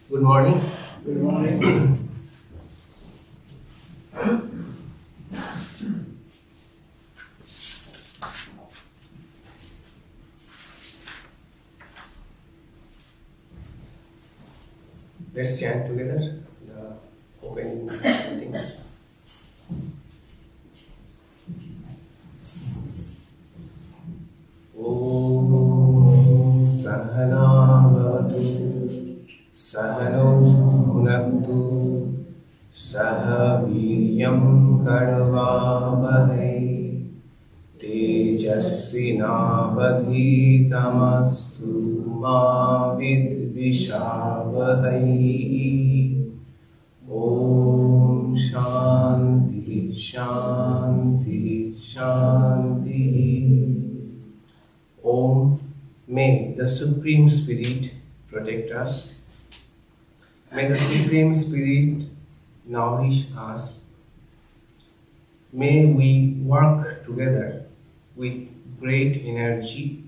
Good morning. Good morning. Let's chant together the opening things. Om Sahana Bhavatu Sahano Bhunaktu Saha Viryam Karvavahai Tejasvinavadhitamastu ma vidvishavahai. Om Shanti Shanti Shanti. Om, may the Supreme Spirit protect us. May the Supreme Spirit nourish us. May we work together with great energy.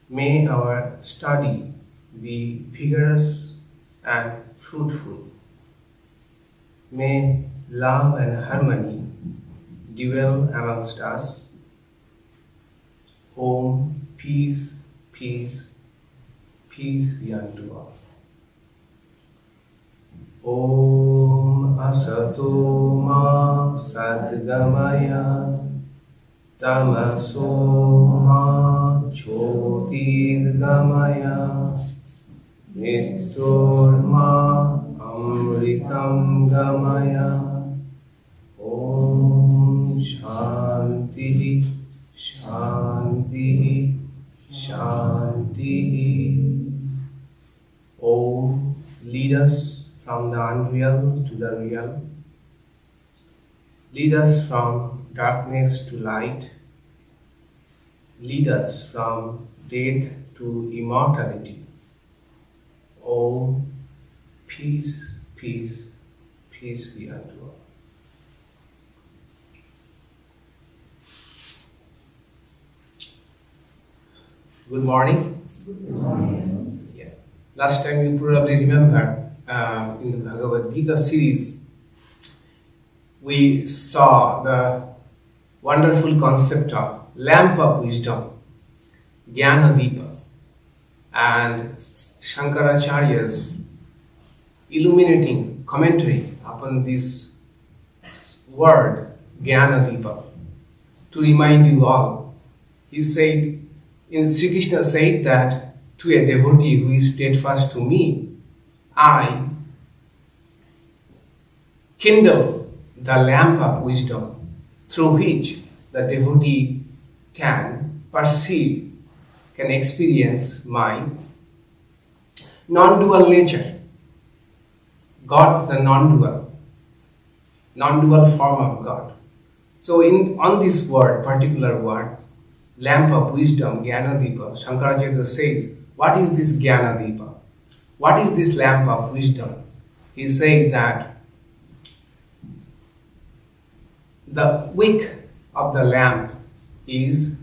May our study be vigorous and fruitful. May love and harmony dwell amongst us. Om, peace, peace, peace be unto all. Om asato ma sadgamaya tamaso ma jyotirgamaya mritorma amritam gamaya. Om shanti shanti shanti. Om, lead us from the unreal to the real. Lead us from darkness to light. Lead us from death to immortality. Om, peace, peace, peace be unto all. Good morning. Good morning. Yeah. Last time you probably remember in the Bhagavad Gita series, we saw the wonderful concept of lamp of wisdom, Jnana Deepa, and Shankaracharya's illuminating commentary upon this word, Jnana Deepa. To remind you all, he said, Sri Krishna said that to a devotee who is steadfast to me, I kindle the lamp of wisdom through which the devotee can perceive, can experience my non-dual nature. God, the non-dual form of God. So on this word, particular word, lamp of wisdom, Jnana Deepa, Shankaracharya says, what is this Jnana Deepa? What is this lamp of wisdom? He said that the wick of the lamp is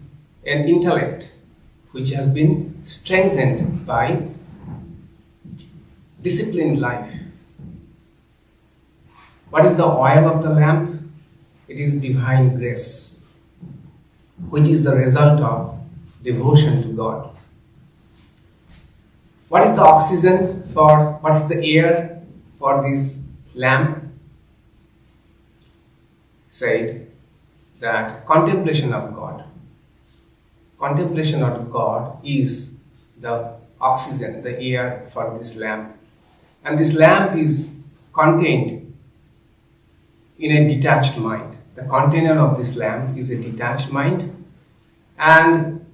an intellect which has been strengthened by disciplined life. What is the oil of the lamp? It is divine grace, which is the result of devotion to God. What is the oxygen for, what is the air for this lamp? Said that contemplation of God. Contemplation of God is the oxygen, the air for this lamp. And this lamp is contained in a detached mind. The container of this lamp is a detached mind, and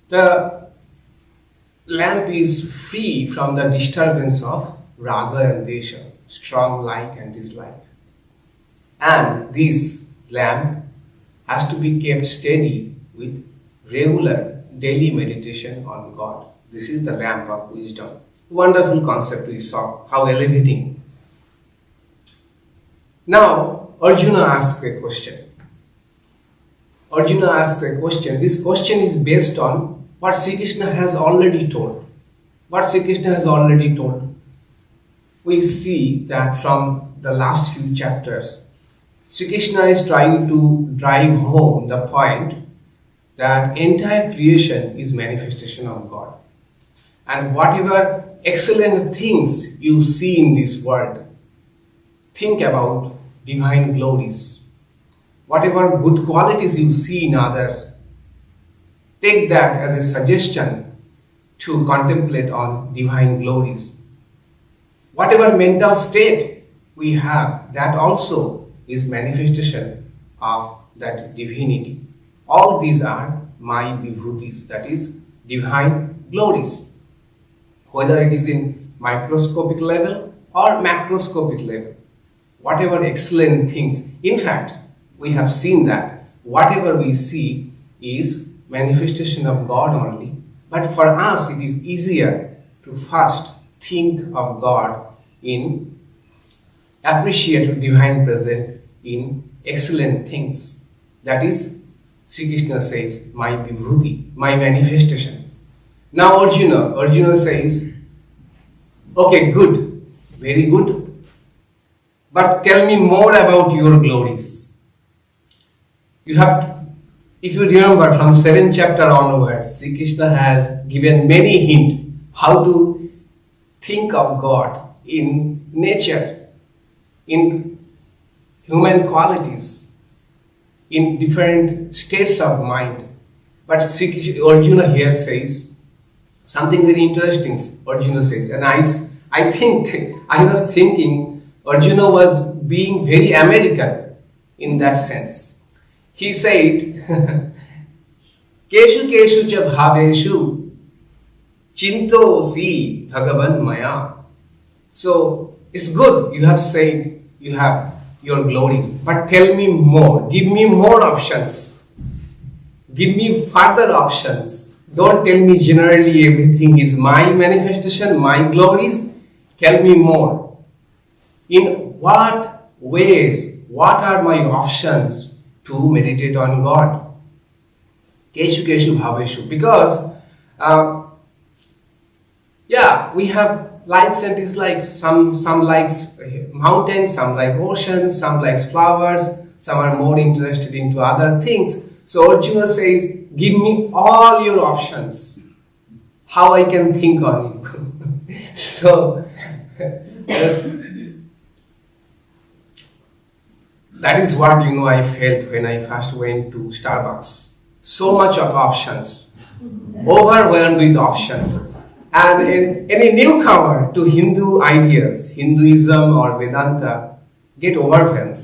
the lamp is free from the disturbance of raga and desha, strong like and dislike. And this lamp has to be kept steady with regular daily meditation on God. This is the lamp of wisdom. Wonderful concept we saw, how elevating. Now, Arjuna asked a question. Arjuna asked a question. This question is based on what Sri Krishna has already told. What Sri Krishna has already told. we see that from the last few chapters, Sri Krishna is trying to drive home the point that entire creation is manifestation of God. And whatever excellent things you see in this world, think about divine glories. Whatever good qualities you see in others, take that as a suggestion to contemplate on divine glories. Whatever mental state we have, that also is manifestation of that divinity. All these are my vibhutis, that is divine glories. Whether it is in microscopic level or macroscopic level, whatever excellent things. In fact, we have seen that whatever we see is manifestation of God only. But for us, it is easier to first think of God in appreciate divine presence in excellent things. That is, Sri Krishna says, my vibhuti, my manifestation. Now Arjuna says, okay, good, very good, but tell me more about your glories. You have, if you remember from 7th chapter onwards, Sri Krishna has given many hints how to think of God in nature, in human qualities, in different states of mind. But Arjuna here says something very interesting. Arjuna says, and I was thinking Arjuna was being very American in that sense. He said, Keshu keshu cha bhaveshu chinto si bhagavan maya. So it's good you have said you have your glories, but tell me more, give me more options, give me further options. Don't tell me generally everything is my manifestation, my glories. Tell me more. In what ways, what are my options to meditate on God? Keshu keshu bhaveshu. Because we have likes and dislikes. Some likes mountains, some like oceans, some likes flowers, some are more interested into other things. So Arjuna says, give me all your options, how I can think on you. So that is what I felt when I first went to Starbucks. So much of options, overwhelmed with options. And any newcomer to Hindu ideas, Hinduism or Vedanta, get overwhelmed.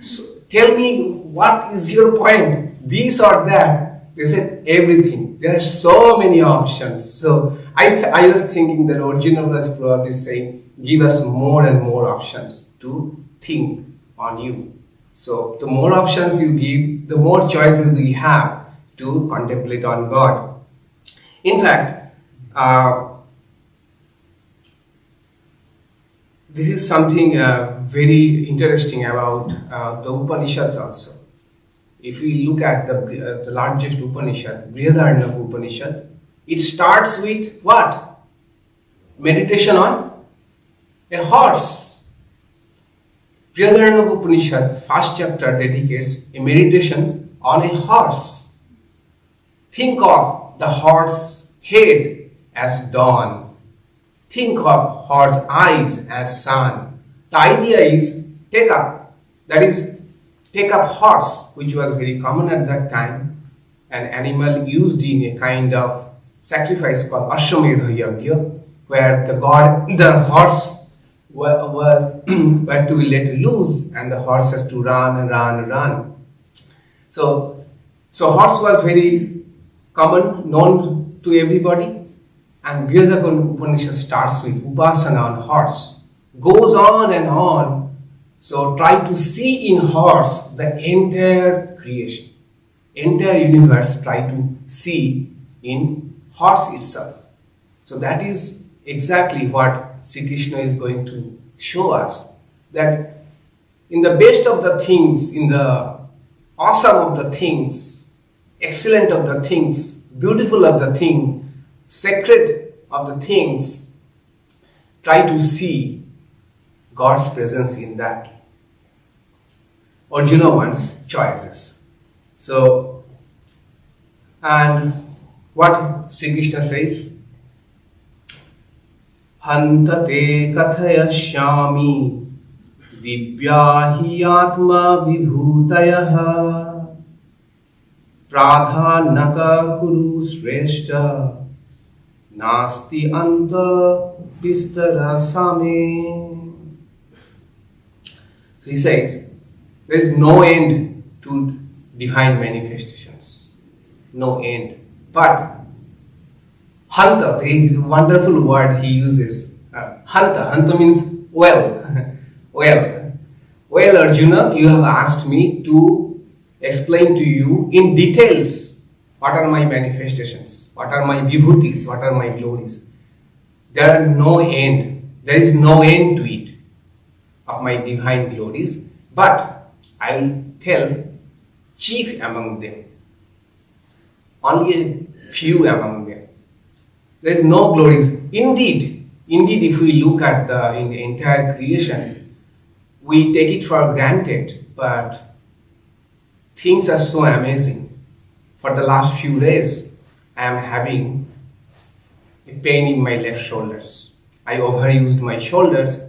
So tell me, what is your point? This or that? They said everything. There are so many options. So I was thinking that Arjuna was probably saying, give us more and more options to think on you. So the more options you give, the more choices we have to contemplate on God. In fact, this is something very interesting about the Upanishads also. If we look at the largest Upanishad, Ishadhyanananda Upanishad, it starts with what? Meditation on a horse. Ishadhyananda Upanishad, first chapter, dedicates a meditation on a horse. Think of the horse head as dawn. Think of horse eyes as sun. The idea is take up. That is, take up horse, which was very common at that time, an animal used in a kind of sacrifice called Ashwamedha Yajna, where the horse was to be let loose, and the horse has to run and run and run. So horse was very common, known to everybody. And Ishadhyananda Upanishad starts with Upasana on horse, goes on and on. So try to see in horse the entire creation, entire universe, try to see in horse itself. So that is exactly what Sri Krishna is going to show us, that in the best of the things, in the awesome of the things, excellent of the things, beautiful of the thing, sacred of the things, try to see God's presence in that. Arjuna wants choices. So, and what Sri Krishna says, Hanta te kathayashyami divya hi atma vibhutayaha pradhanata kuru sreshta nasti anta vistara same. So he says, there is no end to divine manifestations. No end. But Hanta, there is a wonderful word he uses. Hanta. Hanta means well. Well, Arjuna, you have asked me to explain to you in details what are my manifestations, what are my vibhutis, what are my glories. There are no end. There is no end to it of my divine glories. But I will tell chief among them. Only a few among them. There is no glories. Indeed, if we look at in the entire creation, we take it for granted, but things are so amazing. For the last few days, I am having a pain in my left shoulders. I overused my shoulders,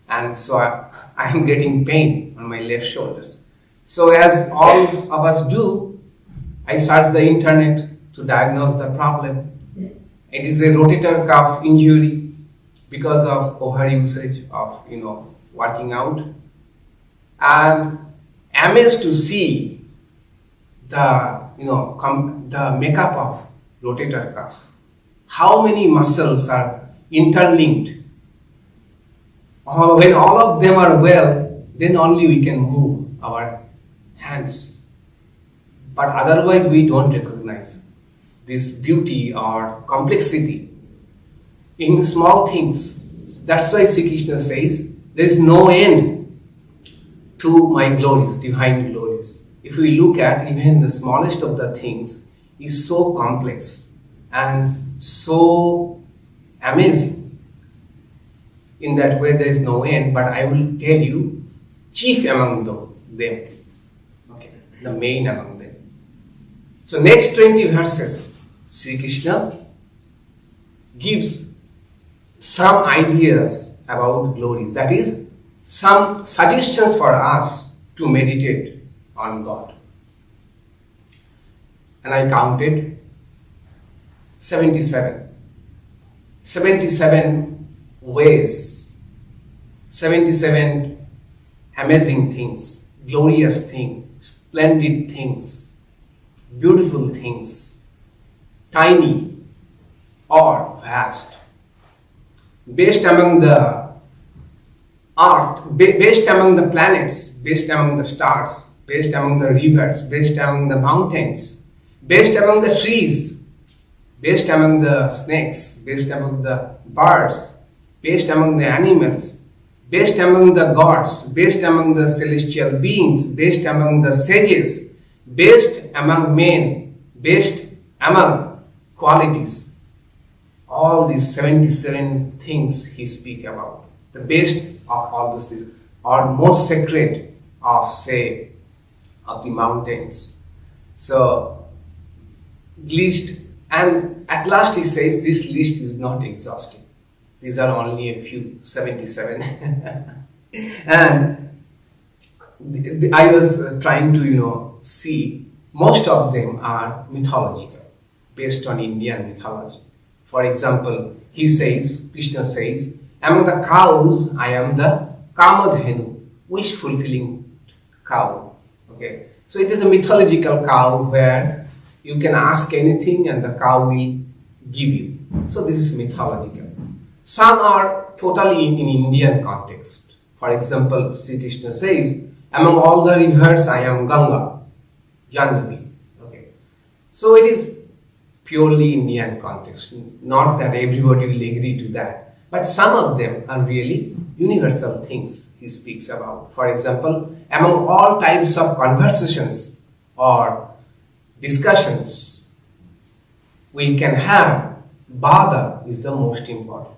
and so I am getting pain on my left shoulders. So as all of us do, I search the internet to diagnose the problem. It is a rotator cuff injury because of overusage of working out. And amazed to see the the makeup of rotator cuff. How many muscles are interlinked. When all of them are well, then only we can move our hands. But otherwise we don't recognize this beauty or complexity in small things. That's why Sri Krishna says, there is no end to my glories, divine glories. If we look at even the smallest of the things, is so complex and so amazing. In that way there is no end, but I will tell you chief among them, okay, the main among them. So next 20 verses, Sri Krishna gives some ideas about glories, that is, some suggestions for us to meditate on God. And I counted 77 ways, 77 amazing things, glorious things, splendid things, beautiful things, tiny or vast, based among the earth, based among the planets, based among the stars, based among the rivers, based among the mountains, based among the trees, based among the snakes, based among the birds, based among the animals, based among the gods, based among the celestial beings, based among the sages, based among men, based among qualities. All these 77 things he speaks about. The best of all those things, or most sacred of, say, of the mountains. So, list, and at last he says this list is not exhaustive. These are only a few, 77. And I was trying to see, most of them are mythological, based on Indian mythology. For example, Krishna says, among the cows, I am the Kamadhenu, wish-fulfilling cow. Okay, so it is a mythological cow where you can ask anything and the cow will give you. So this is mythological. Some are totally in Indian context. For example, Sri Krishna says, among all the rivers, I am Ganga, Janhavi. Okay, so it is purely Indian context. Not that everybody will agree to that, but some of them are really universal things he speaks about. For example, among all types of conversations or discussions we can have, Bhada is the most important.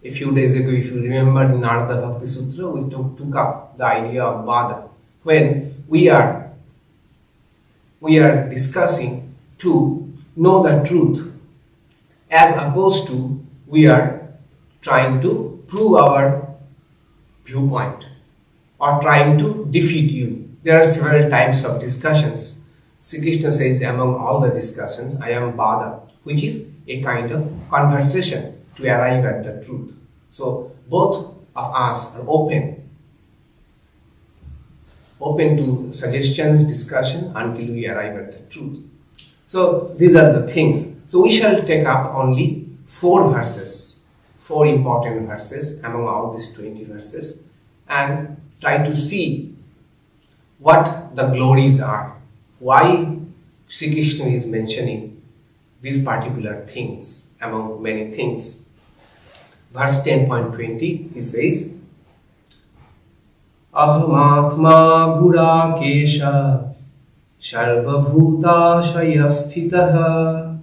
A few days ago, if you remember in Narada Bhakti Sutra, we took up the idea of Bada. When we are discussing to know the truth, as opposed to we are trying to prove our viewpoint or trying to defeat you. There are several types of discussions. Sri Krishna says among all the discussions, I am Bada, which is a kind of conversation to arrive at the truth. So both of us are open to suggestions, discussion until we arrive at the truth. So these are the things. So we shall take up only 4 verses, 4 important verses among all these 20 verses, and try to see what the glories are, why Sri Krishna is mentioning these particular things among many things. Verse 10.20, he says, Ahamatma Gurakesha Sarvabhuta Shayasthitaha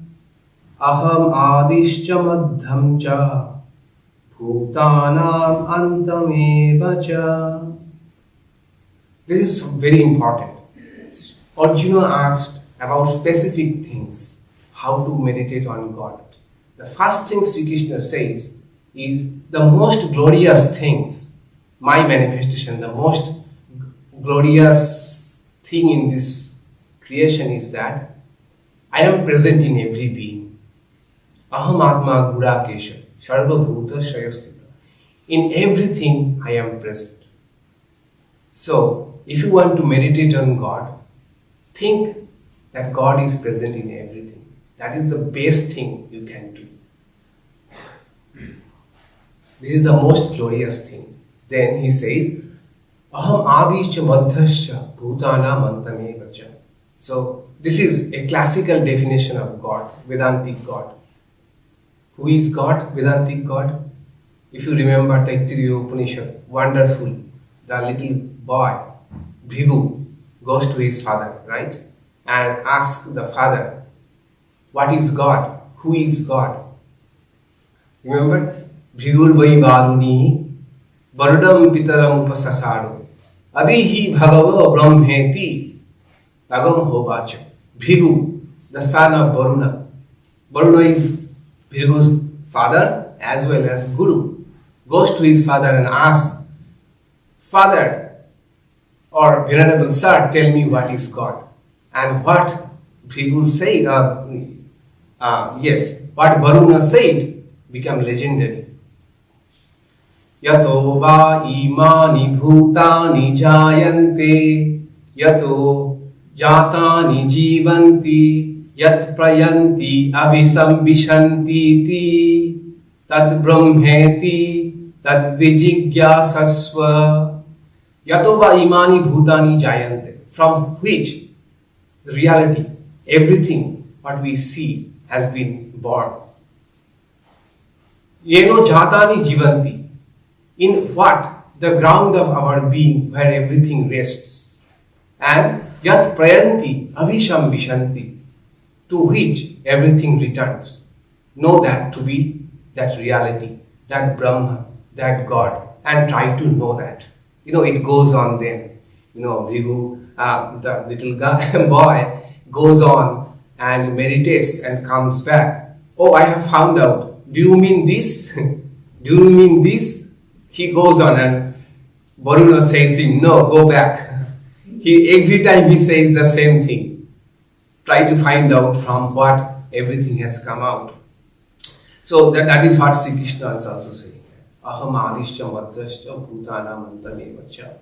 Aham Adishcha Madhyam Cha Bhutanam Antamevacha. This is very important. Arjuna asked about specific things, how to meditate on God. The first thing Sri Krishna says is the most glorious things, my manifestation, the most glorious thing in this creation is that I am present in every being. Aham Atma Gurakesha Sarva Bhuta Shayastita. In everything I am present. So, if you want to meditate on God, think that God is present in everything. That is the best thing you can do. This is the most glorious thing. Then he says, Aham Adischa Madhyascha Bhutanam Antamevacha. So, this is a classical definition of God, Vedantic God. Who is God, Vedantic God? If you remember Taittiriya Upanishad, wonderful, the little boy, Bhrigu, goes to his father, right? And asks the father, what is God? Who is God? Remember? Bhrigur vai varuni, Varudam pitaram upasasadu, Adihi bhagava brahmeti, Agam hovacha. Bhrigu, the son of Varuna. Varuna is Bhrigu's father as well as Guru. Goes to his father and asks, Father or Venerable Sir, tell me what is God. And what Bhrigu said, what Varuna said became legendary. Yato va imani bhutani jayante, yato jatani jivanti, yat prayanti abhisambhishanti ti, tad brahmeti, tad vijigyasasva. Yato va imani bhutani jayante, from which the reality, everything what we see has been born. Yeno jatani jivanti, in what? The ground of our being, where everything rests. And yat prayanti avishambhishanti, to which everything returns. Know that to be that reality, that Brahma, that God, and try to know that. It goes on then. Bhrigu, the little boy, goes on and meditates and comes back. Oh, I have found out. Do you mean this? Do you mean this? He goes on and Varuna says to him, no, go back. Every time he says the same thing. Try to find out from what everything has come out. So that is what Sri Krishna is also saying. Aham adishcha madhyascha bhutanam antamevacha.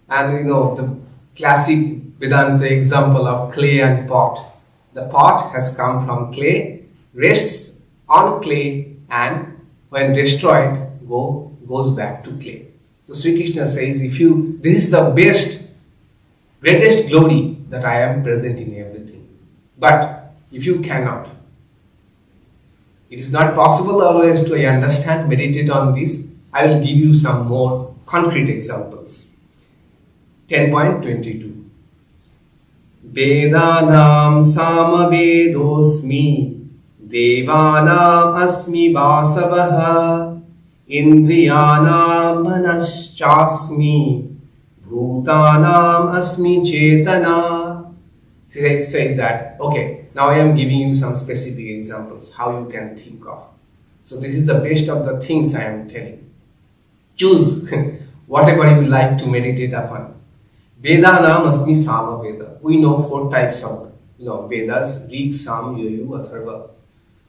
And the classic Vedanta example of clay and pot. The pot has come from clay, rests on clay, and when destroyed, goes back to clay. So Sri Krishna says, this is the greatest glory that I am present in everything. But if you cannot, it is not possible always to understand, meditate on this. I will give you some more concrete examples. 10.22. Vedanam samavedosmi, devanam asmi vasavaha, Indriyanam manaschasmi bhutanam asmi chetana. So it says that, okay, now I am giving you some specific examples how you can think of. So this is the best of the things I am telling. Choose whatever you like to meditate upon. Vedanam asmi sama Veda. We know 4 types of Vedas: Rig, Sam, Yayu, Atharva.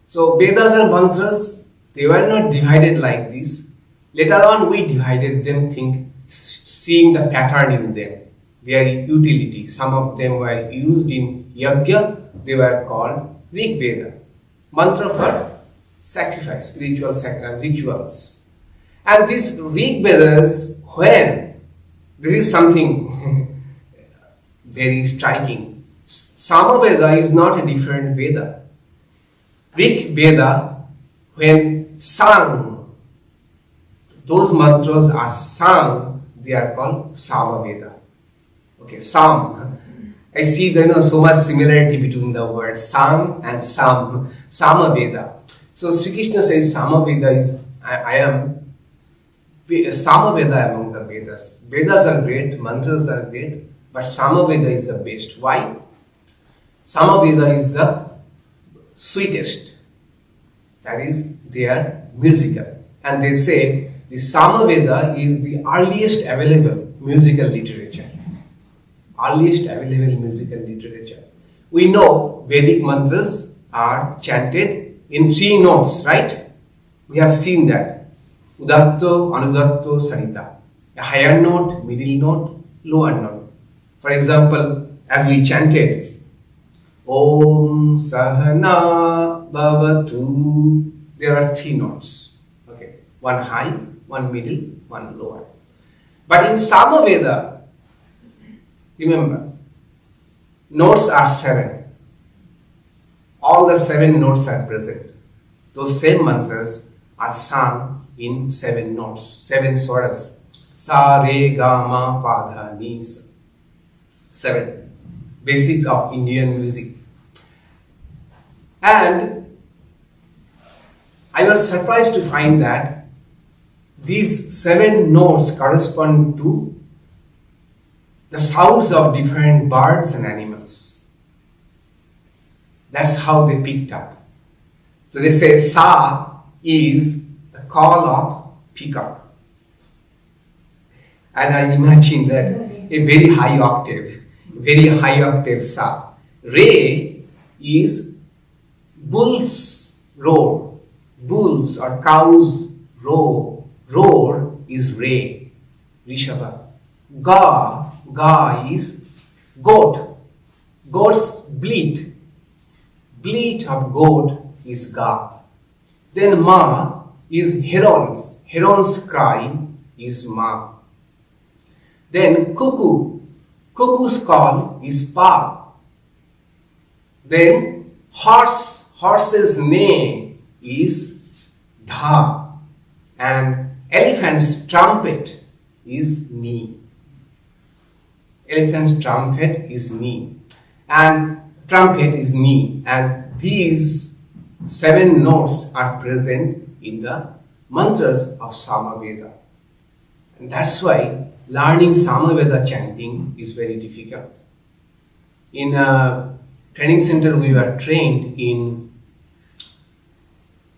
So Vedas and mantras, they were not divided like this. Later on we divided them, seeing the pattern in them, their utility. Some of them were used in Yajna, they were called Rig Veda. Mantra for sacrifice, spiritual rituals. And these Rig Vedas, when, this is something very striking. Sama Veda is not a different Veda. Rig Veda, when sung, those mantras are sung, they are called Sama Veda. Okay, Sam. I see so much similarity between the words Sam and Sam. Sama Veda. So Sri Krishna says Sama Veda is, I am Sama Veda among the Vedas. Vedas are great, mantras are great, but Sama Veda is the best. Why? Sama Veda is the sweetest. That is, they are musical. And they say the Sama Veda is the earliest available musical literature. Earliest available musical literature. We know Vedic mantras are chanted in 3 notes, right? We have seen that. Udatto, Anudatto, Sarita. A higher note, middle note, lower note. For example, as we chanted, Om Sahana Bhavatu, there are 3 notes. Okay, 1 high, 1 middle, 1 lower. But in Sama Veda, remember, notes are 7. All the 7 notes are present. Those same mantras are sung in 7 notes, 7 swaras. Sa, Re, Ga, Ma, Pa, Dha, Ni, Sa. 7. Basics of Indian music. And I was surprised to find that these 7 notes correspond to the sounds of different birds and animals. That's how they picked up. So they say Sa is the call of peacock. And I imagine that a very high octave Sa. Re is bull's roar. Bulls or cows roar is Re, Rishabha. Ga is goat. Goats bleat. Bleat of goat is Ga. Then Ma is herons. Herons cry is Ma. Then cuckoo. Cuckoo's call is Pa. Then horse's neigh is Dha. And elephant's trumpet is Ni. Elephant's trumpet is Ni. And trumpet is Ni. And these 7 notes are present in the mantras of Sama Veda. And that's why learning Sama Veda chanting is very difficult. In a training center, we were trained in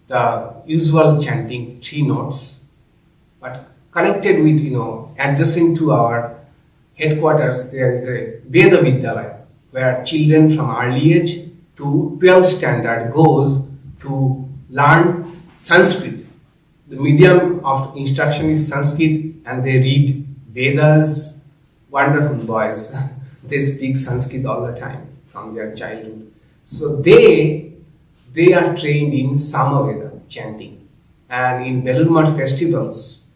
the usual chanting 3 notes, but connected with, adjacent to our headquarters, there is a Veda Vidyalaya, where children from early age to 12th standard goes to learn Sanskrit. The medium of instruction is Sanskrit, and they read Vedas. Wonderful boys. They speak Sanskrit all the time from their childhood. So they are trained in Samaveda chanting. And in Belur Math festivals,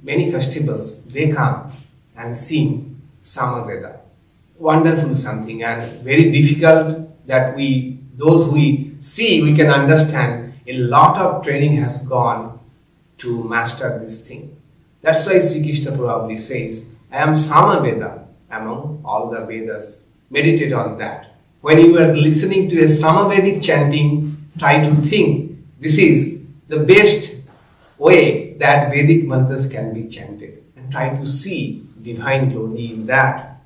many festivals, they come and sing Samaveda. Wonderful something, and very difficult that those we see, we can understand a lot of training has gone to master this thing. That's why Sri Krishna probably says, I am Samaveda among all the Vedas. Meditate on that. When you are listening to a Samavedic chanting, try to think, this is the best way that Vedic mantras can be chanted and try to see divine glory in that.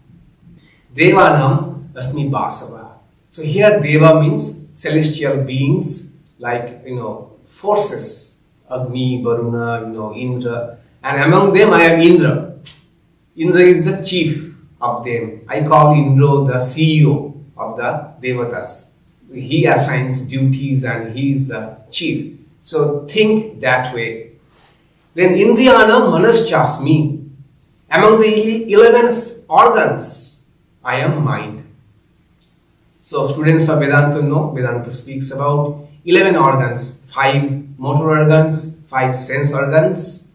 Devanam asmi basava. So here Deva means celestial beings like, forces. Agni, Varuna, Indra. And among them I am Indra. Indra is the chief of them. I call Indra the CEO of the Devatas. He assigns duties and he is the chief. So think that way. Then Indriyana Manaschasmi. Among the 11 organs, I am mind. So students of Vedanta know, Vedanta speaks about 11 organs, 5 motor organs, 5 sense organs.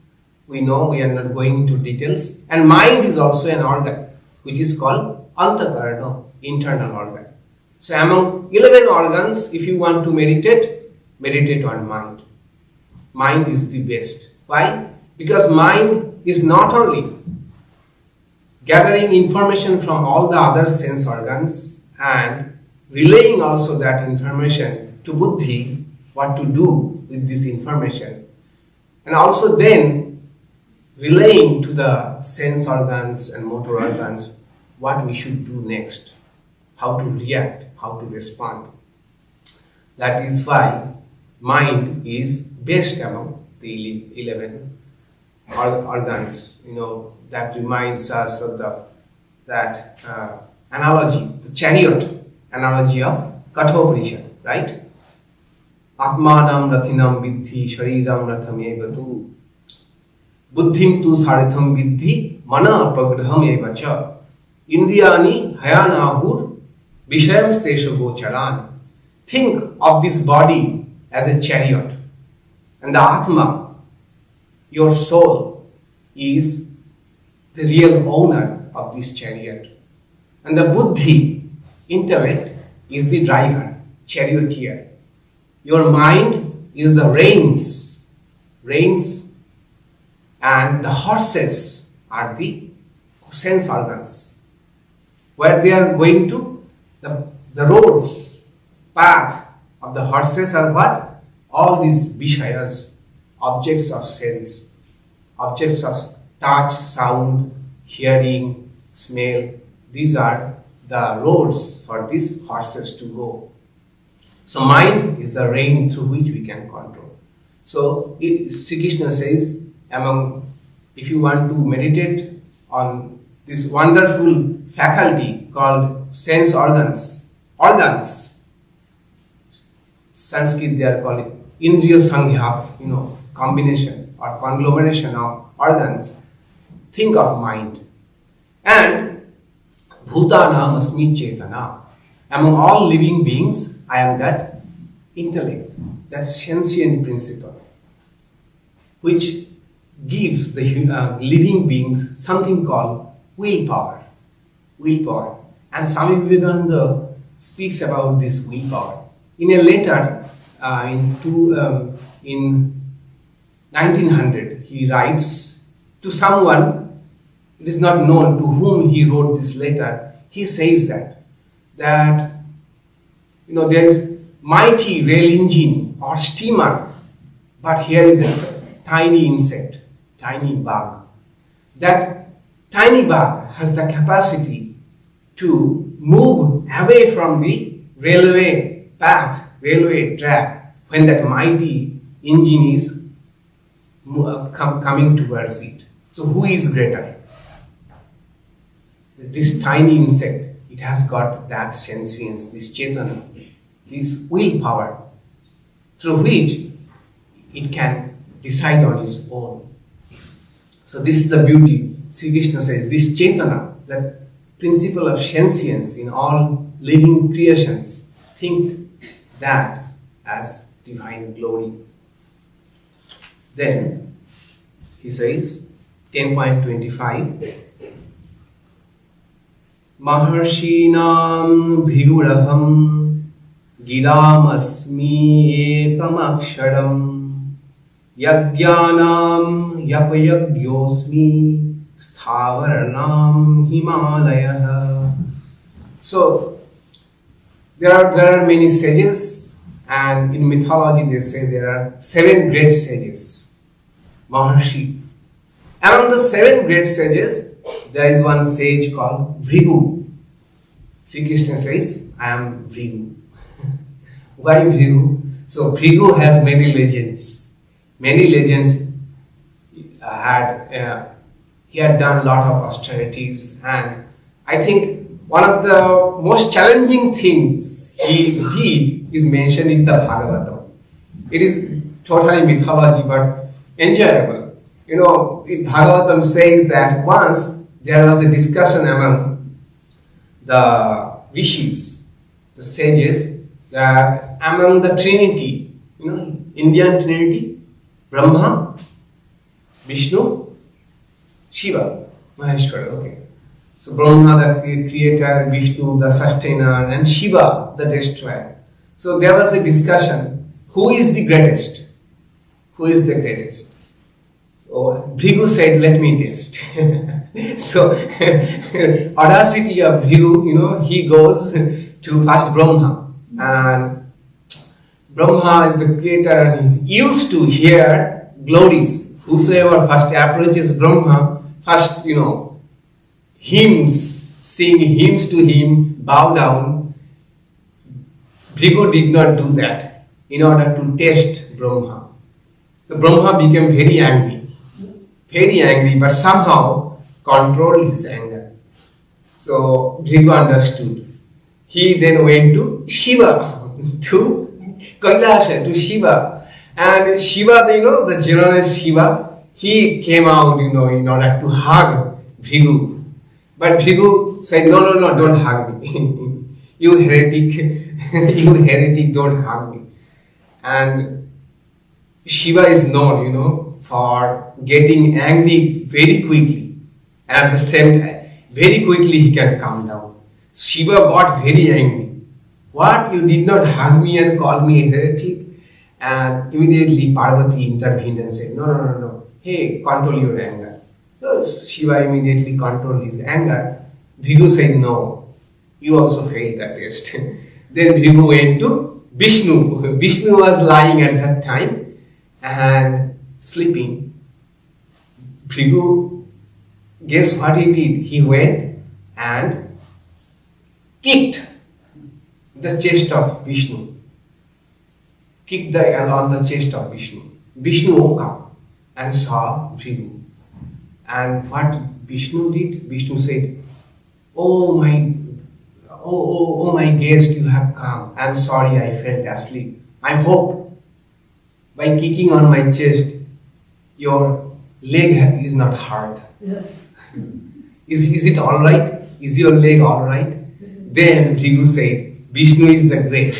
We know, we are not going into details. And mind is also an organ, which is called Antakarana, internal organ. So among 11 organs, if you want to meditate on mind. Mind is the best. Why? Because mind is not only gathering information from all the other sense organs and relaying also that information to buddhi, what to do with this information. And also then relaying to the sense organs and motor organs what we should do next, how to react, how to respond. That is why mind is best among the 11 organs. That reminds us of that analogy, the chariot analogy of Kathopanishad, right? Atmanam rathinam vidhi shariram ratham evatu buddhim tu saritham vidhi mana pagraham evacha indriyani hayanahur vishayam stesha gocharan. Think of this body as a chariot, and the Atma, your soul, is the real owner of this chariot. And the buddhi, intellect, is the driver, charioteer. Your mind is the reins, and the horses are the sense organs. Where they are going to, the roads, path of the horses are what? All these vishayas, objects of sense, objects of touch, sound, hearing, smell. These are the roads for these horses to go. So mind is the rein through which we can control. So Sri Krishna says, if you want to meditate on this wonderful faculty called sense organs, Sanskrit they are calling Indriya Sanghya, combination or conglomeration of organs. Think of mind. And Bhutanam asmi chetana. Among all living beings, I am that intellect, that sentient principle, which gives the living beings something called willpower. And Swami Vivekananda speaks about this willpower. In a letter in 1900, he writes to someone, it is not known to whom he wrote this letter. He says that there is mighty rail engine or steamer, but here is a tiny insect, tiny bug. That tiny bug has the capacity to move away from the railway path, railway track, when that mighty engine is coming towards it. So who is greater? This tiny insect, it has got that sentience, this chetana, this willpower, through which it can decide on its own. So this is the beauty. Sri Krishna says, this chetana, that principle of sentience in all living creations, think that as divine glory. Then he says, 10.25, Maharshinam bhiguraham gidamasmi ekamaksharam yajnanam yapayagyosmi sthavaranam himalaya. So there are many sages, and in mythology they say there are 7 great sages. Maharshi. Among the 7 great sages, there is one sage called Bhrigu. Sri Krishna says, I am Bhrigu. Why Bhrigu? So Bhrigu has many legends. Many legends he had done a lot of austerities, and I think one of the most challenging things he did is mentioned in the Bhagavad. It is totally mythology but enjoyable. Bhagavatam says that once there was a discussion among the rishis, the sages, that among the Trinity, Indian Trinity, Brahma, Vishnu, Shiva, Maheshwara, okay. So Brahma, the creator, Vishnu, the sustainer, and Shiva, the destroyer. So there was a discussion, who is the greatest? Who is the greatest? So Bhrigu said, let me test. So audacity of Bhrigu, he goes to first Brahma, and Brahma is the creator and he's used to hear glories. Whosoever first approaches Brahma, first, hymns, sing hymns to him, bow down. Bhrigu did not do that in order to test Brahma. So Brahma became very angry, but somehow controlled his anger. So Bhrigu understood. He then went to Shiva, to Kailasa, to Shiva. And Shiva, the generous Shiva, he came out, in order to hug Bhrigu. But Bhrigu said, no, don't hug me. You heretic, don't hug me. And Shiva is known, for getting angry very quickly. And at the same time, very quickly he can calm down. Shiva got very angry. What? You did not hug me and call me a heretic? And immediately Parvati intervened and said, no. Hey, control your anger. So Shiva immediately controlled his anger. Bhrigu said, no, you also failed that test. Then Bhrigu went to Vishnu. Vishnu was lying at that time and sleeping. Bhrigu, guess what he did? He went and kicked the chest of Vishnu. Kicked on the chest of Vishnu. Vishnu woke up and saw Bhrigu. And what Vishnu did? Vishnu said, oh my guest, you have come. I am sorry, I fell asleep. I hope by kicking on my chest, your leg is not hurt. Yeah. Is it alright? Is your leg alright? Then Bhrigu said, Vishnu is the great.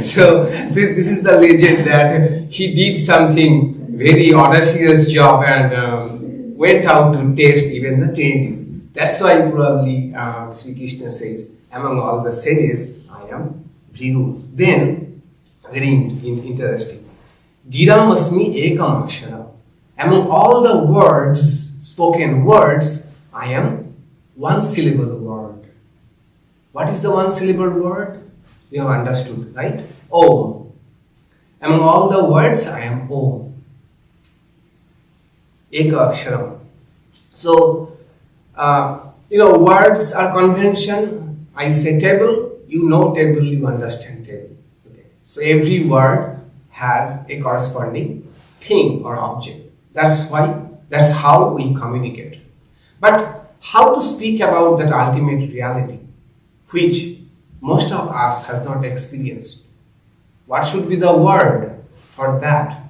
So this is the legend that he did something very audacious job and went out to test even the Trinities. That's why probably Sri Krishna says, among all the sages, I am Bhrigu. Then, very interesting, Giramasmi ekam akshara. Among all the words, spoken words, I am one syllable word. What is the one syllable word? You have understood, right? Om. Among all the words, I am Om. Eka aksharam. So, words are convention. I say table, you know table, you understand table. Okay. So every word has a corresponding thing or object. That's how we communicate. But how to speak about that ultimate reality, which most of us has not experienced? What should be the word for that?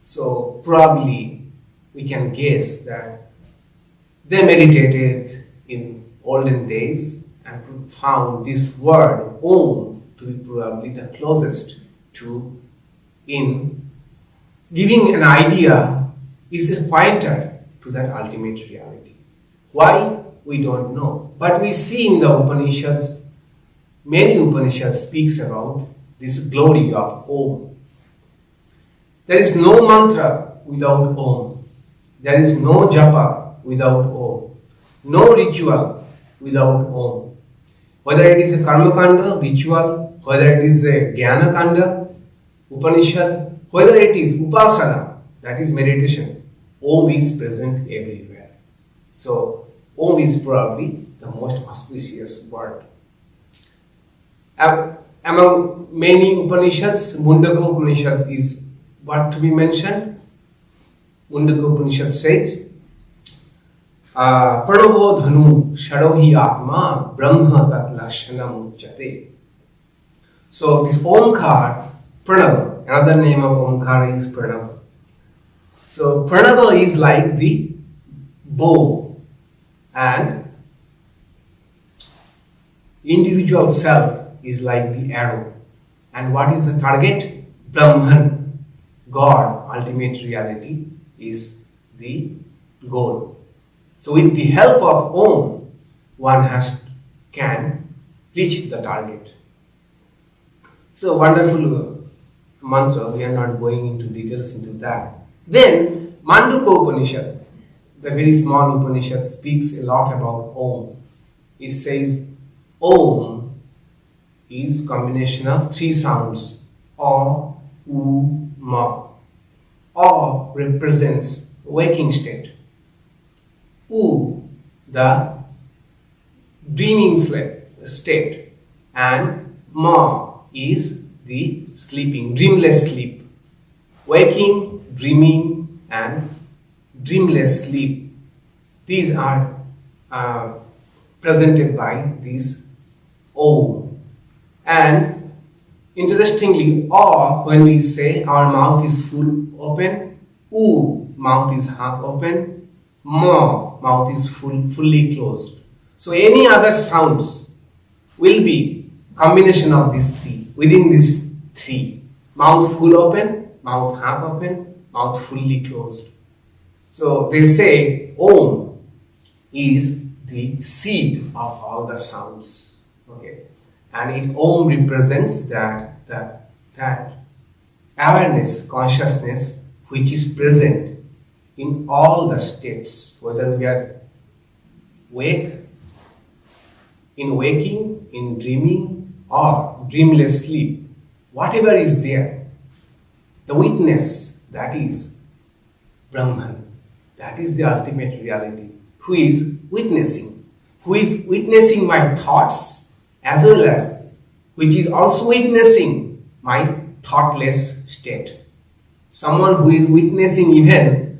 So probably we can guess that they meditated in olden days and found this word Om to be probably the closest to, in giving an idea, is a pointer to that ultimate reality. Why? We don't know. But we see in the Upanishads, many Upanishads speaks about this glory of Om. There is no mantra without Om. There is no japa without Om. No ritual without Om. Whether it is a karma kanda, ritual, whether it is a jnana kanda, Upanishad, whether it is upasana, that is meditation. Om is present everywhere. So, Om is probably the most auspicious word. Among many Upanishads, Mundaka Upanishad is what to be mentioned. Mundaka Upanishad says, Pranavo dhanu sharohi atma brahma tat lakshanam uchyate. So this Omkar, Pranava, another name of Omkara is Pranava. So Pranava is like the bow and individual self is like the arrow. And what is the target? Brahman, God, ultimate reality, is the goal. So with the help of Om, one can reach the target. So wonderful mantra, we are not going into details into that. Then Manduka Upanishad, the very small Upanishad, speaks a lot about Om. It says Om is combination of three sounds, O, U, Ma. O represents waking state. U, the dreaming state, and Ma is the sleeping, dreamless sleep. Waking, dreaming, and dreamless sleep. These are presented by these Om. And interestingly, O, when we say our mouth is full open, U, mouth is half open, Ma, mouth is fully closed. So any other sounds will be combination of these three, within these three. Mouth full open, mouth half open, mouth fully closed. So they say Om is the seed of all the sounds. Okay. And Om represents that awareness, consciousness which is present in all the states, whether we are in waking, in dreaming, or dreamless sleep. Whatever is there, the witness, that is Brahman, that is the ultimate reality, who is witnessing my thoughts, as well as which is also witnessing my thoughtless state. Someone who is witnessing even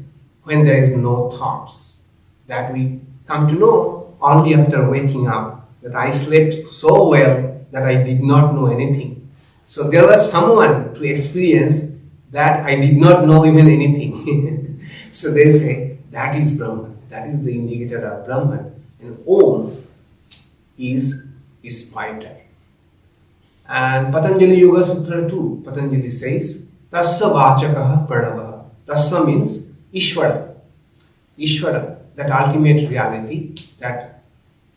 when there is no thoughts. That we come to know only after waking up, that I slept so well that I did not know anything. So there was someone to experience that I did not know even anything. So they say that is Brahman, that is the indicator of Brahman. And Om is its pointer. And Patanjali Yoga Sutra 2, Patanjali says, Tasya Vachakaha Pranavaha. Tasya means Ishvara. Ishvara, that ultimate reality, that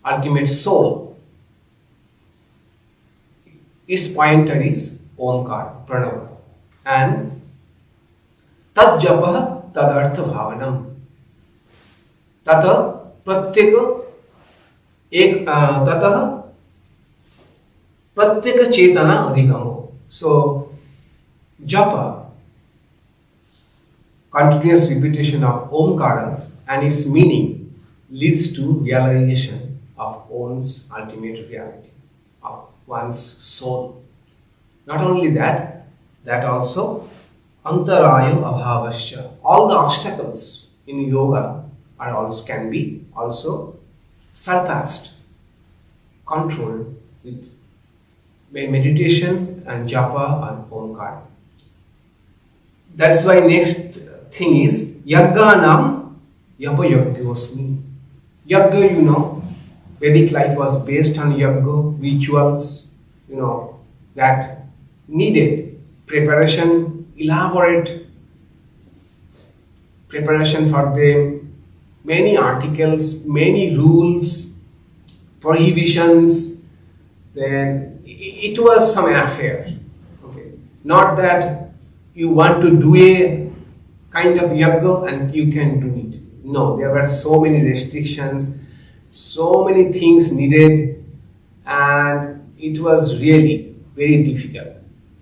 ultimate soul. Its pointer is Omkar, Pranava. And Tat Japaha Tadartha Bhavanam. Tata Pratyeka Tataha Pratyeka Chetana Adhigamo. So, Japa, continuous repetition of Omkara and its meaning leads to realization of one's ultimate reality, of one's soul. Not only that, that also Antarayo Abhavasya. All the obstacles in yoga can be also surpassed, controlled with meditation and japa and omkara. That's why next thing is Yagganam Yapa Yaggyosmi. Yagga, you know, Vedic life was based on yagga, rituals, you know, that needed preparation, elaborate preparation for them, many articles, many rules, prohibitions. Then it was some affair. Okay, not that you want to do a kind of yagga and you can do it. No, there were so many restrictions, so many things needed, and it was really very difficult.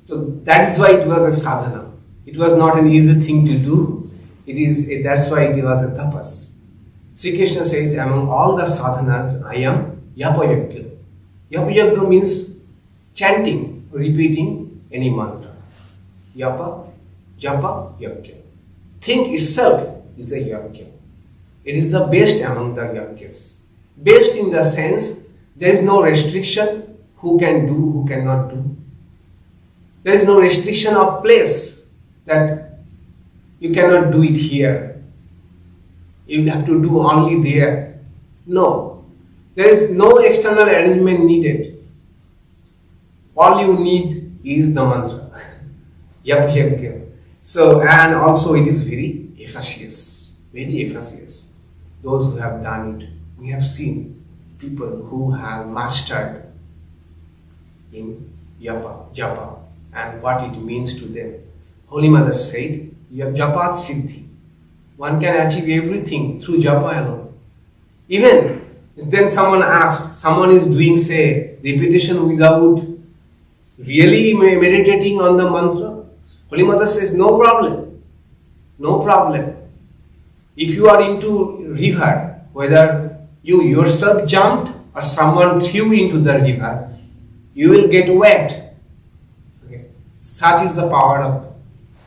So that is why it was a sadhana. It was not an easy thing to do. That's why it was a tapas. Sri Krishna says, among all the sadhanas, I am yapa yajna. Yapa yajna means chanting, repeating any mantra. Yapa, japa, yajna. Think itself is a yajna. It is the best among the yajnas. Best in the sense, there is no restriction who can do, who cannot do. There is no restriction of place that you cannot do it here. You have to do only there. No. There is no external arrangement needed. All you need is the mantra. Yap yajna. So, and also it is very efficacious. Very efficacious. Those who have done it, we have seen people who have mastered in yapa, japa, and what it means to them. Holy Mother said, japat siddhi. One can achieve everything through japa alone. Even then someone asks, someone is doing, say, repetition without really meditating on the mantra. Holy Mother says, no problem. No problem. If you are into river, whether you yourself jumped or someone threw into the river, you will get wet. Okay. Such is the power of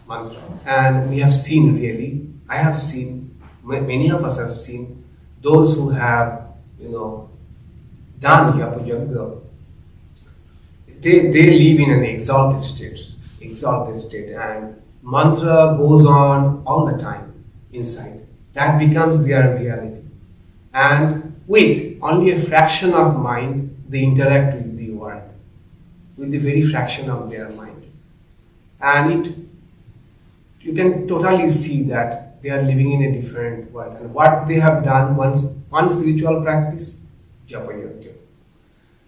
mantra. And we have seen really, I have seen, many of us have seen, those who have, done yapa yajna, they live in an exalted state, and mantra goes on all the time inside. That becomes their reality. And with only a fraction of mind, they interact with the world, with the very fraction of their mind. And you can totally see that they are living in a different world. And what they have done, one spiritual practice, japa yajna.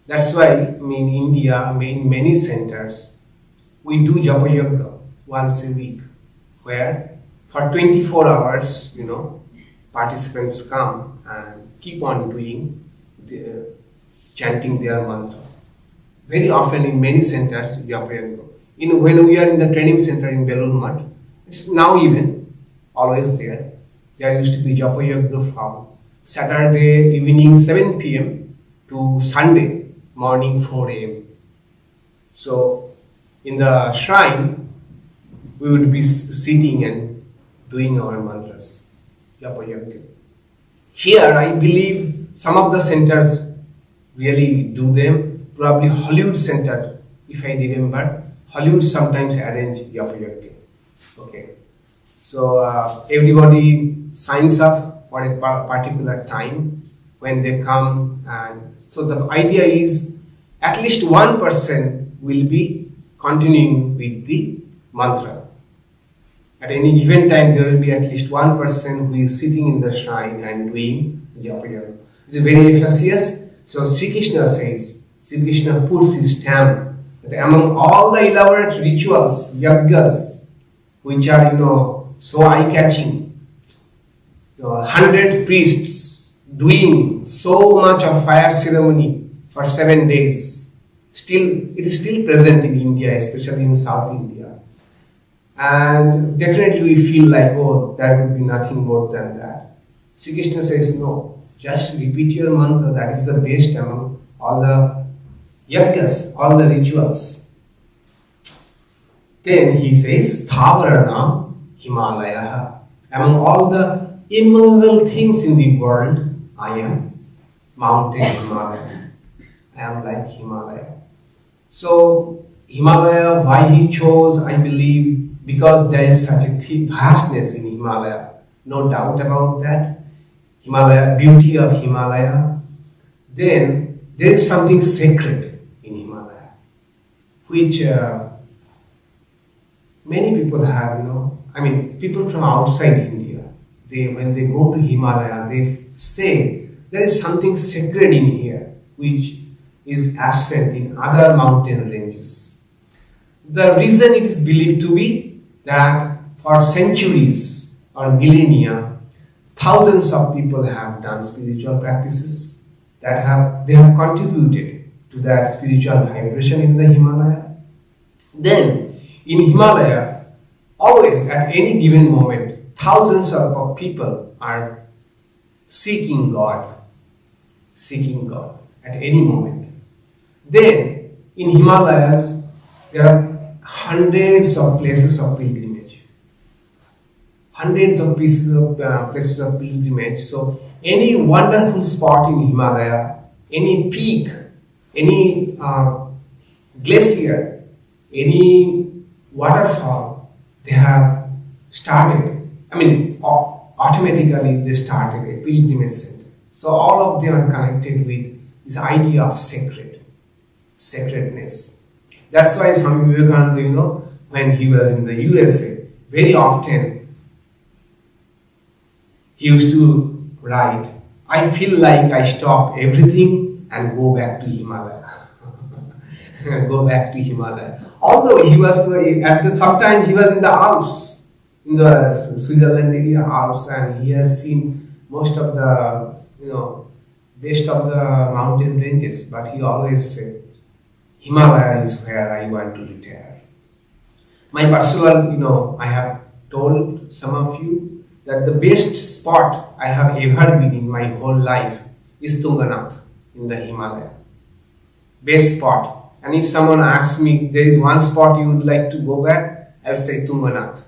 That's why in India, in many centers, we do japa yajna once a week, where for 24 hours, participants come and keep on doing, chanting their mantra. Very often in many centers, japa yajna. When we are in the training center in Belur Math, it's now even always there. There used to be japa yajna from Saturday evening 7 p.m. to Sunday morning 4 a.m. So in the shrine, we would be sitting and doing our mantras, japa yajna. Here, I believe some of the centers really do them. Probably Hollywood Center, if I remember, Hollywood sometimes arrange japa yajna. Okay, so everybody signs up for a particular time when they come, and so the idea is at least one person will be continuing with the mantra. At any given time, there will be at least one person who is sitting in the shrine and doing japa yajna. It is very efficacious. So Sri Krishna puts his stamp that among all the elaborate rituals, yajnas, which are so eye-catching, 100 priests doing so much of fire ceremony for 7 days. It is still present in India, especially in South India. And definitely we feel like, there would be nothing more than that. Sri Krishna says, no, just repeat your mantra, that is the best among all the yajnas, all the rituals. Then he says, Thavarana Himalaya. Among all the immovable things in the world, I am mountain Himalaya. I am like Himalaya. So Himalaya, why he chose, I believe, because there is such a vastness in Himalaya. No doubt about that. Himalaya, beauty of Himalaya. Then there is something sacred in Himalaya, which many people have, people from outside India, when they go to Himalaya, they say there is something sacred in here, which is absent in other mountain ranges. The reason it is believed to be that for centuries or millennia, thousands of people have done spiritual practices they have contributed to that spiritual vibration in the Himalaya. Then, in Himalaya, always at any given moment, thousands of people are seeking God at any moment. Then in Himalayas there are hundreds of places of pilgrimage, places of pilgrimage. So any wonderful spot in Himalaya, any peak, any glacier, any waterfall, they have started. Automatically they started a pilgrimage center. So all of them are connected with this idea of sacredness. That's why Swami Vivekananda, when he was in the USA, very often he used to write, I feel like I stop everything and go back to Himalaya. Go back to Himalaya. Although he was sometimes he was in the Alps, in the Switzerland area, Alps, and he has seen most of the best of the mountain ranges. But he always said, Himalaya is where I want to retire. My personal, I have told some of you that the best spot I have ever been in my whole life is Tunganath in the Himalaya. Best spot. And if someone asks me, there is one spot you would like to go back, I would say Tunganath.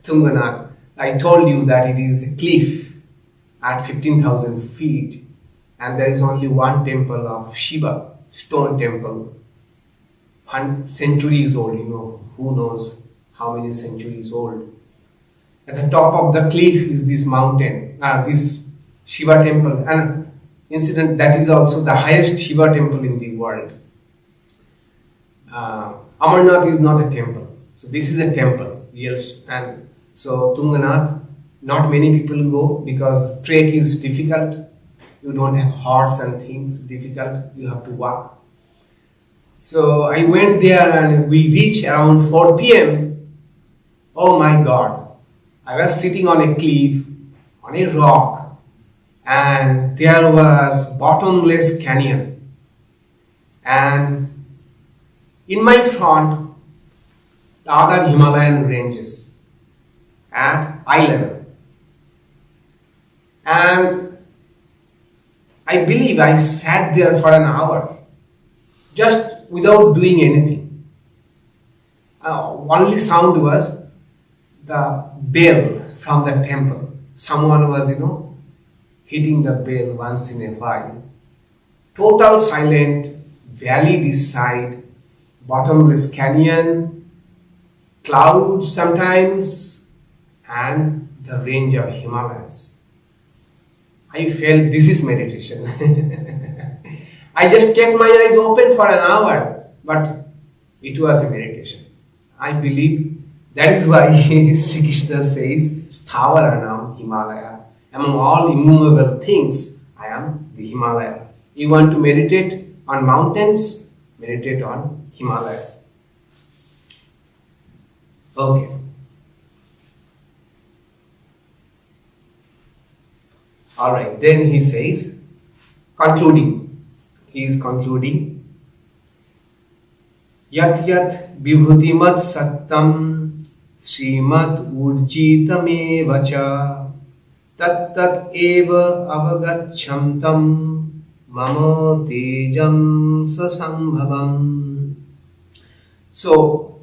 Tunganath. I told you that it is a cliff at 15,000 feet, and there is only one temple of Shiva, stone temple, centuries old, who knows how many centuries old. At the top of the cliff is this mountain, this Shiva temple, and incident that is also the highest Shiva temple in the world. Amarnath is not a temple, so this is a temple, yes. And so Tunganath, not many people go because the trek is difficult. You don't have horse and things, difficult. You have to walk. So I went there and we reached around 4 p.m. Oh my God! I was sitting on a cliff, on a rock, and there was bottomless canyon. And in my front, the other Himalayan ranges at eye level. And I believe I sat there for an hour, just without doing anything. Only sound was the bell from the temple. Someone was, hitting the bell once in a while. Total silent, valley this side, bottomless canyon, clouds sometimes, and the range of Himalayas. I felt this is meditation. I just kept my eyes open for an hour, but it was a meditation. I believe that is why Sri Krishna says, Sthavaranam Himalaya. Among all immovable things, I am the Himalaya. You want to meditate on mountains? Meditate on Himalaya. Okay. Alright, then he says, he is concluding, Yat yat vibhutimat sattam srimad urjitame vacha tat tat eva avagachamtam mama tejam sasambhavam. So,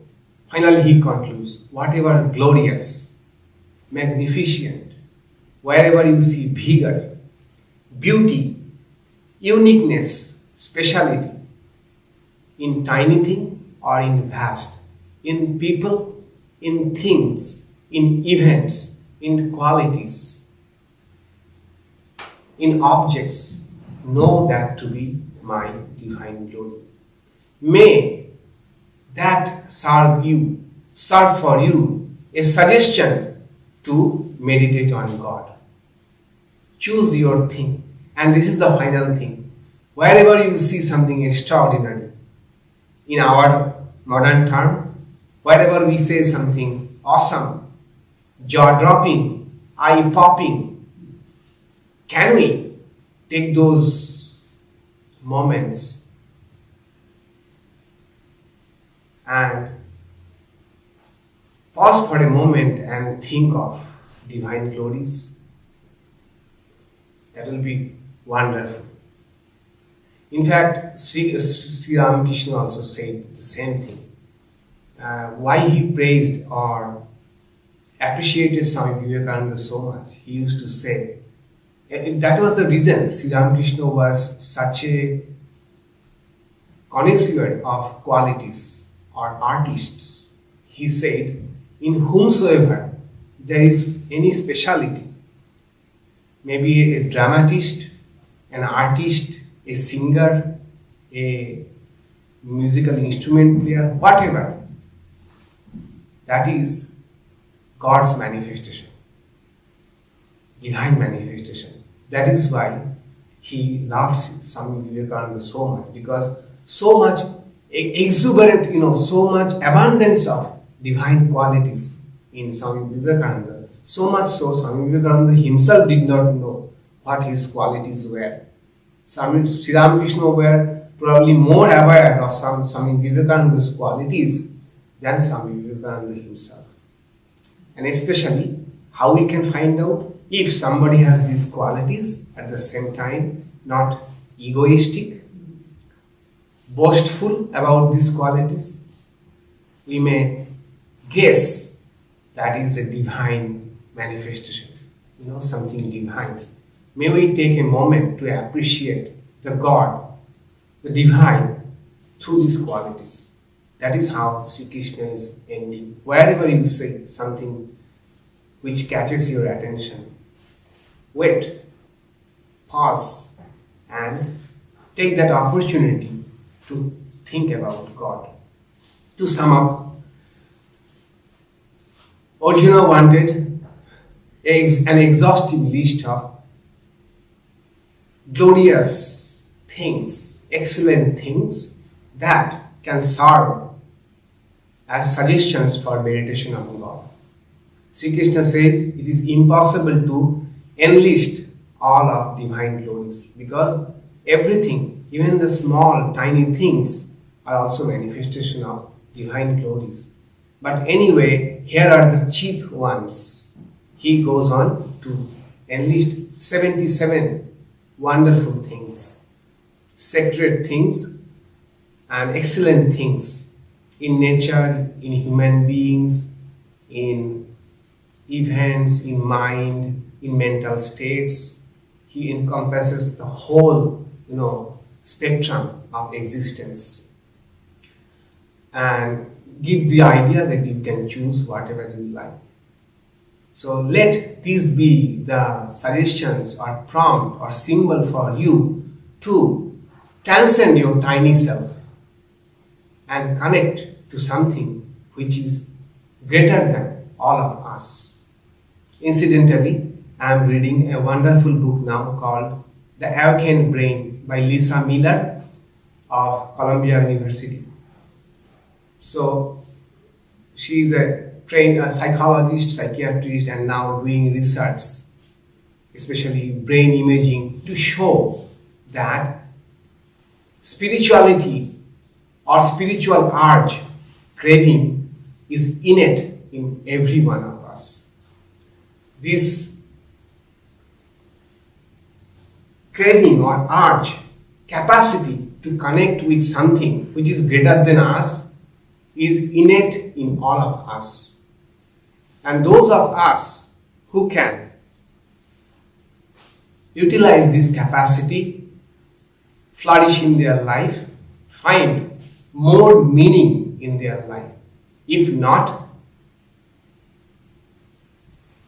finally he concludes, whatever glorious, magnificent, wherever you see vigor, beauty, uniqueness, speciality, in tiny thing or in vast, in people, in things, in events, in qualities, in objects, know that to be my divine glory. May that serve for you a suggestion to meditate on God. Choose your thing. And this is the final thing. Wherever you see something extraordinary, in our modern term, wherever we say something awesome, jaw-dropping, eye-popping, can we take those moments and pause for a moment and think of divine glories, that will be wonderful. In fact, Sri Ramakrishna also said the same thing. Why he praised or appreciated Swami Vivekananda so much, he used to say, that was the reason Sri Ramakrishna was such a connoisseur of qualities or artists. He said, in whomsoever there is any speciality, maybe a dramatist, an artist, a singer, a musical instrument player, whatever, that is God's manifestation, divine manifestation. That is why he loves Swami Vivekananda so much, because so much exuberant, so much abundance of divine qualities in Swami Vivekananda. So much so, Swami Vivekananda himself did not know what his qualities were. Sri Ramakrishna were probably more aware of Swami Vivekananda's qualities than Swami Vivekananda himself. And especially, how we can find out if somebody has these qualities at the same time, not egoistic, boastful about these qualities, we may guess that is a divine manifestation, something divine. May we take a moment to appreciate the God, the divine, through these qualities. That is how Sri Krishna is ending. Wherever you say something which catches your attention, wait, pause, and take that opportunity to think about God. To sum up, Arjuna wanted an exhaustive list of glorious things, excellent things that can serve as suggestions for meditation on God. Sri Krishna says it is impossible to enlist all of divine glories, because everything, even the small, tiny things, are also manifestation of divine glories. But anyway, here are the cheap ones. He goes on to enlist 77 wonderful things, sacred things, and excellent things in nature, in human beings, in events, in mind, in mental states. He encompasses the whole, spectrum of existence, and give the idea that you can choose whatever you like. So let these be the suggestions or prompt or symbol for you to transcend your tiny self and connect to something which is greater than all of us. Incidentally, I am reading a wonderful book now called The Awakened Brain by Lisa Miller of Columbia University. So she is a trained psychologist, psychiatrist, and now doing research, especially brain imaging, to show that spirituality or spiritual urge, craving, is innate in every one of us. This craving or urge, capacity to connect with something which is greater than us, is innate in all of us. And those of us who can utilize this capacity, flourish in their life, find more meaning in their life. If not,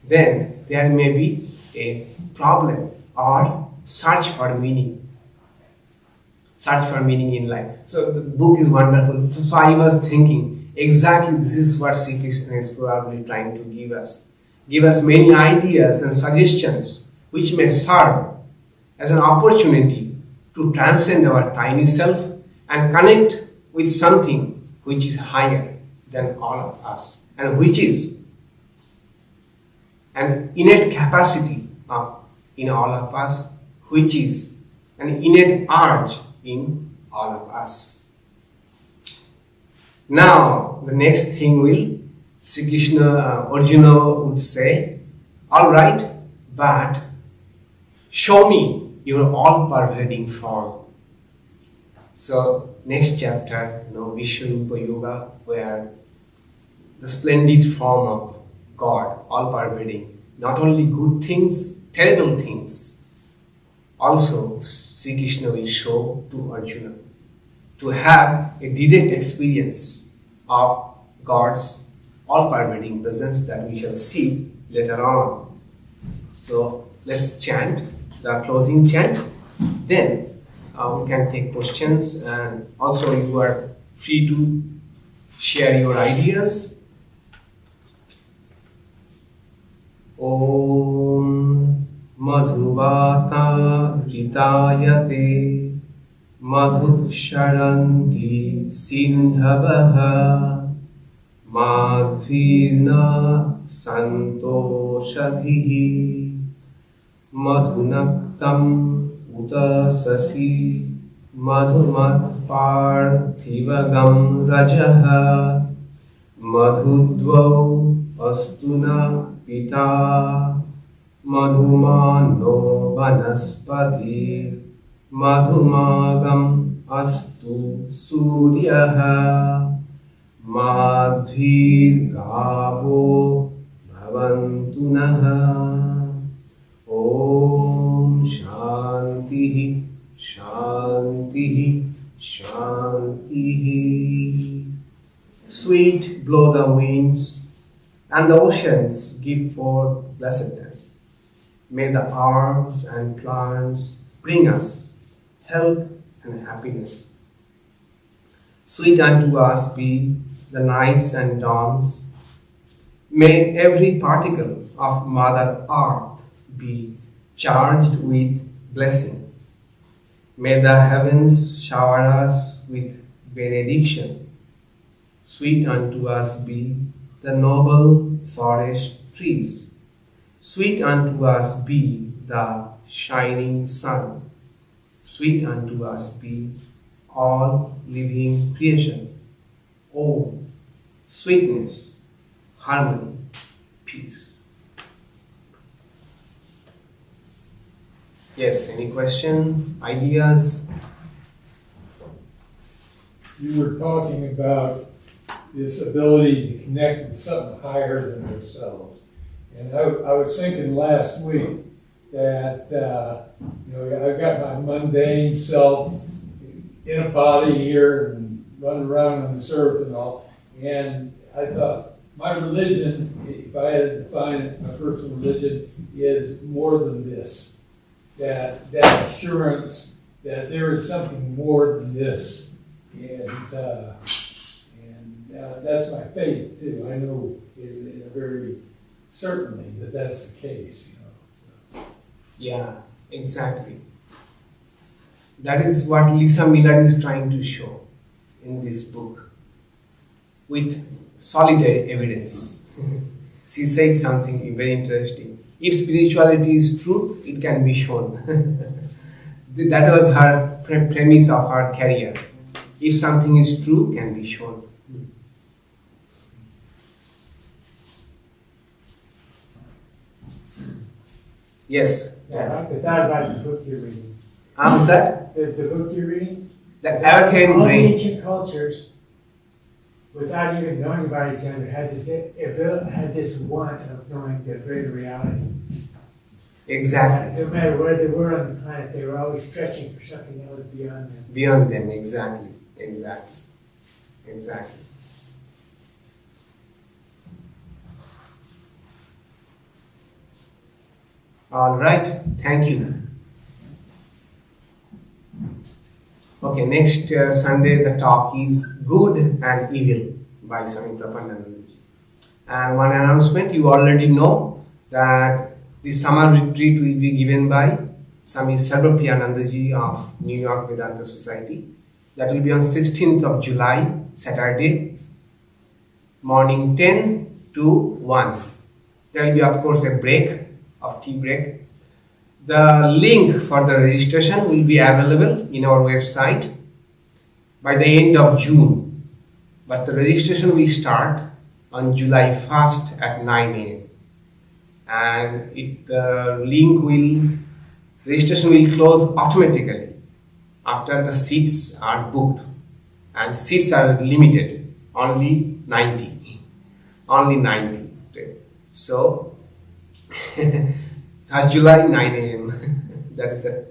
then there may be a problem or search for meaning. Search for meaning in life. So the book is wonderful. So I was thinking, exactly this is what Sri Krishna is probably trying to give us. Give us many ideas and suggestions which may serve as an opportunity to transcend our tiny self and connect with something which is higher than all of us, and which is an innate capacity in all of us, which is an innate urge in all of us. Now, the next thing will, Sri Krishna, Arjuna would say, Alright, but show me your all-pervading form. So, next chapter, Vishwarupa Yoga, where the splendid form of God, all-pervading, not only good things, terrible things, also Sri Krishna will show to Arjuna to have a direct experience of God's all-pervading presence that we shall see later on. So let's chant the closing chant. Then we can take questions, and also you are free to share your ideas. Om Madhuvata Ritayate Madhuksharanti Sindhavaha Madhvirna Santoshadhihi Madhunaktam Utasasi Madhumat Parthivagam Rajaha Madhudvau Astuna Pita Madhumano Vanaspati Madhumagam Astu Suryaha Madhvir Gavo Bhavantunaha. Om Shanti Shanti Shanti. Sweet blow the winds, and the oceans give forth blessedness. May the herbs and plants bring us health and happiness. Sweet unto us be the nights and dawns. May every particle of Mother Earth be charged with blessing. May the heavens shower us with benediction. Sweet unto us be the noble forest trees. Sweet unto us be the shining sun. Sweet unto us be all living creation. Oh, sweetness, harmony, peace. Yes, any question, ideas? You were talking about this ability to connect with something higher than ourselves. And I was thinking last week that, I've got my mundane self in a body here and running around on this earth and all. And I thought, my religion, if I had to define it, my personal religion, is more than this. That assurance that there is something more than this. And that's my faith too. I know is in a very certainly that's the case. Yeah, exactly. That is what Lisa Millard is trying to show in this book with solid evidence. She said something very interesting. If spirituality is truth, it can be shown. That was her premise of her career. If something is true, it can be shown. Yes. Yeah, I thought about the book you're reading. What's that? The book you're reading? The Arcane All Brain. ancient cultures, without even knowing about each other, had this want of knowing the greater reality. Exactly. No matter where they were on the planet, they were always stretching for something that was beyond them. Beyond them, exactly. All right, thank you. Okay, next Sunday the talk is Good and Evil by Swami Prapandanandaji. And one announcement, you already know that the summer retreat will be given by Swami Sarvapriyanandaji of New York Vedanta Society. That will be on 16th of July, Saturday, morning 10 to 1. There will be, of course, a break of tea break. The link for the registration will be available in our website by the end of June. But the registration will start on July 1st at 9 a.m. and registration will close automatically after the seats are booked, and seats are limited, only 90. Okay. So 1st July 9 a.m. that is the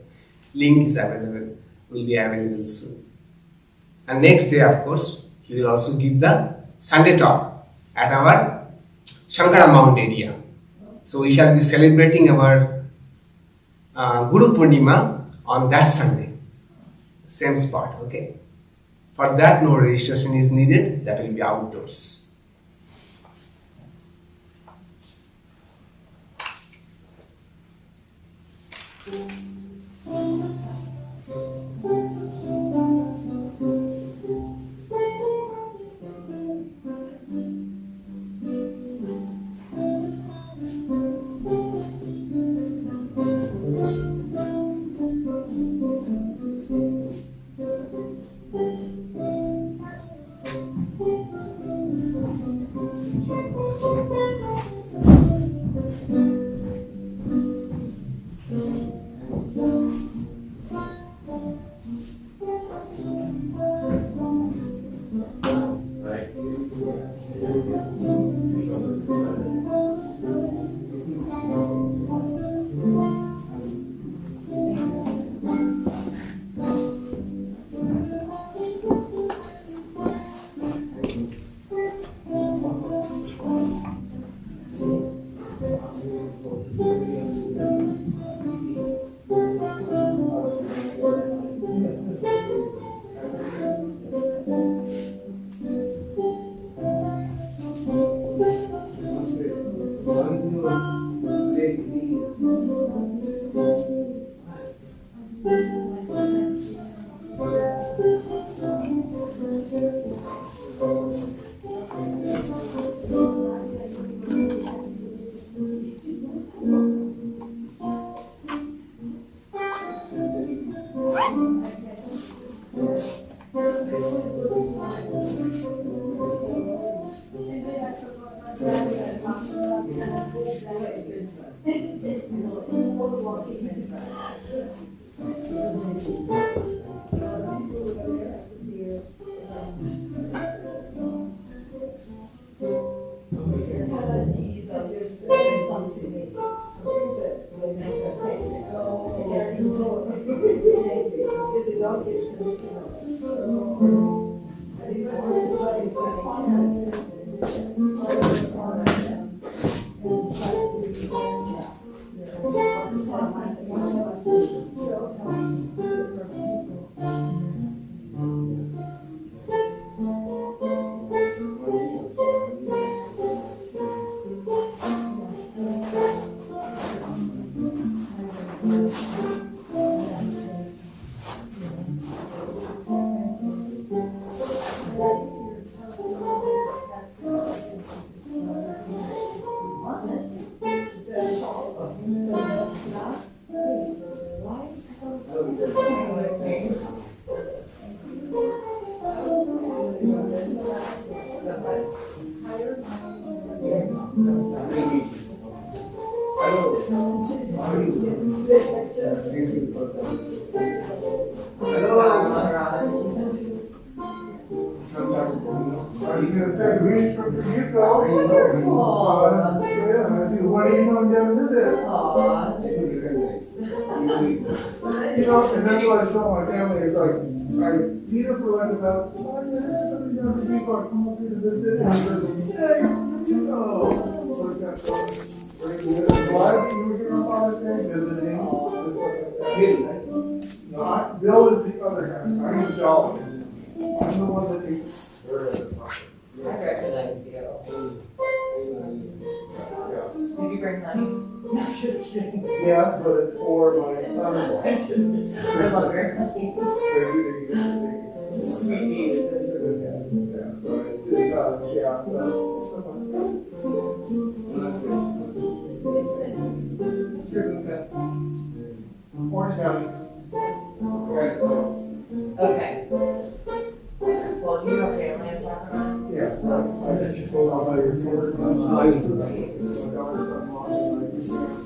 link is available, will be available soon. And next day, of course, he will also give the Sunday talk at our Shankara Mount area. So we shall be celebrating our Guru Purnima on that Sunday, same spot. Okay. For that, no registration is needed. That will be outdoors. Bill is the other guy. I'm the jolly. I'm the one that takes. I recognize you. Did you bring honey? No, I'm just kidding. Yes, but it's for my son-in-law. I love your honey. Sweet bees. Yeah, so it's yeah, so. Orange County. Okay. Well, you have family in Sacramento? Yeah. such a full. How about your